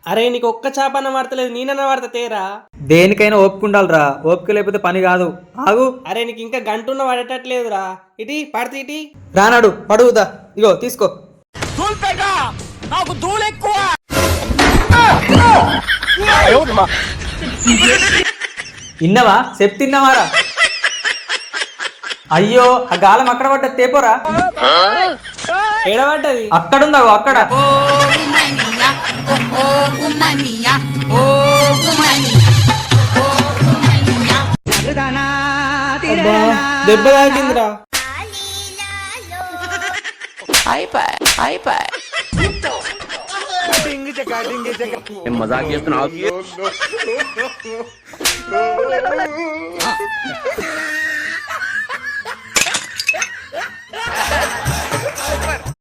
అరే నీకు ఒక్క చేపన్న వాడతలేదు, నేనన్న వాడతా తేరా. దేనికైనా ఓపిక ఉండాలిరా, ఓపిక లేకపోతే పని కాదు. ఆగు. అరే నీకు ఇంకా గంటున్న వాడేటట్లేదురా. ఇటీ పడితే ఇటీ రానాడు పడుగుదా, ఇగో తీసుకో. ఇన్నవా చెప్తిన్నావారా? అయ్యో ఆ గాలం అక్కడ పడ్డ తేపోరా. ఎడబడ్డది అక్కడుందా అక్కడ. దెబ్బ తాకిందిరా. మజాక్ చేస్తున్నావు.